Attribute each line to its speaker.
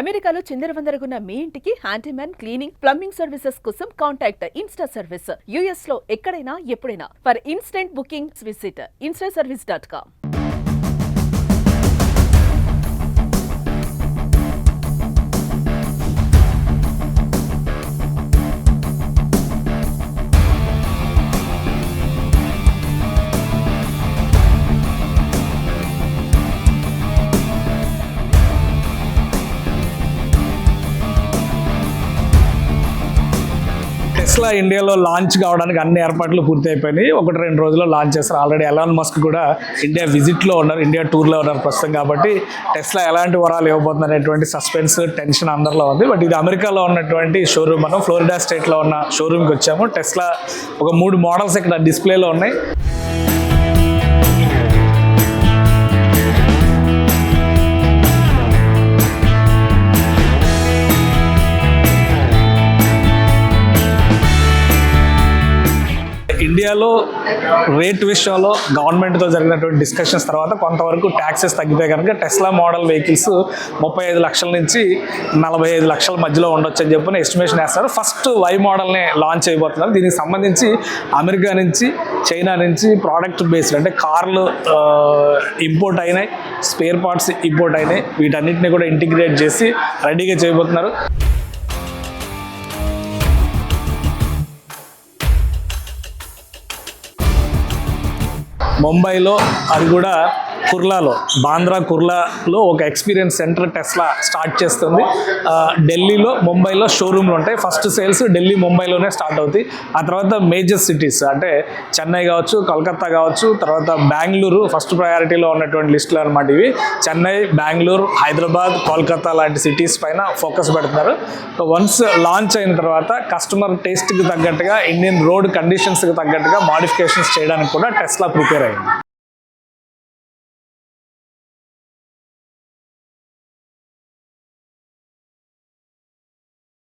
Speaker 1: అమెరికాలో చిందరవందరగున్న మీ ఇంటికి handyman, cleaning, plumbing services కోసం కాంటాక్ట్ ఇన్స్టా సర్వీస్. యుఎస్ లో ఎక్కడైనా ఎప్పుడైనా. For instant booking visit instaservice.com.
Speaker 2: Tesla ఇండియాలో లాంచ్ కావడానికి అన్ని ఏర్పాట్లు పూర్తి అయిపోయినాయి. 1-2 రోజుల్లో లాంచ్ చేస్తారు. ఆల్రెడీ ఎలాన్ మస్క్ కూడా ఇండియా విజిట్లో ఉన్నారు, ఇండియా టూర్లో ఉన్నారు ప్రస్తుతం. కాబట్టి టెస్లా ఎలాంటి వరాలు ఇవ్వబోతుంది అనేటువంటి సస్పెన్స్, టెన్షన్ అందరిలో ఉంది. బట్ ఇది అమెరికాలో ఉన్నటువంటి షోరూమ్. మనం ఫ్లోరిడా స్టేట్లో ఉన్న షోరూమ్కి వచ్చాము. టెస్లా ఒక 3 మోడల్స్ ఇక్కడ డిస్ప్లేలో ఉన్నాయి. ఇండియాలో రేట్ విషయంలో గవర్నమెంట్తో జరిగినటువంటి డిస్కషన్స్ తర్వాత కొంతవరకు ట్యాక్సెస్ తగ్గితే కనుక టెస్లా మోడల్ వెహికల్స్ 35 లక్షల నుంచి 45 లక్షల మధ్యలో ఉండొచ్చు అని చెప్పి ఎస్టిమేషన్ వేస్తారు. ఫస్ట్ వై మోడల్ని లాంచ్ అయిపోతున్నారు. దీనికి సంబంధించి అమెరికా నుంచి, చైనా నుంచి ప్రోడక్ట్ బేస్డ్ అంటే కార్లు ఇంపోర్ట్ అయినాయి, స్పేర్ పార్ట్స్ ఇంపోర్ట్ అయినాయి. వీటన్నిటిని కూడా ఇంటిగ్రేట్ చేసి రెడీగా చేయబోతున్నారు. ముంబైలో, అది కూడా కుర్లాలో, బాంద్రా కుర్లాలో ఒక ఎక్స్పీరియన్స్ సెంటర్ టెస్లా స్టార్ట్ చేస్తుంది. ఢిల్లీలో, ముంబైలో షోరూమ్లు ఉంటాయి. ఫస్ట్ సేల్స్ ఢిల్లీ, ముంబైలోనే స్టార్ట్ అవుతాయి. ఆ తర్వాత మేజర్ సిటీస్ అంటే చెన్నై కావచ్చు, కోల్కతా కావచ్చు, తర్వాత బెంగళూరు ఫస్ట్ ప్రయారిటీలో ఉన్నటువంటి లిస్టులు అనమాట ఇవి. చెన్నై, బెంగళూరు, హైదరాబాద్, కోల్కతా లాంటి సిటీస్ పైన ఫోకస్ పెడుతున్నారు. వన్స్ లాంచ్ అయిన తర్వాత కస్టమర్ టేస్ట్కి తగ్గట్టుగా, ఇండియన్ రోడ్ కండిషన్స్కి తగ్గట్టుగా మాడిఫికేషన్స్ చేయడానికి కూడా టెస్లా ప్రిపేర్ అయింది.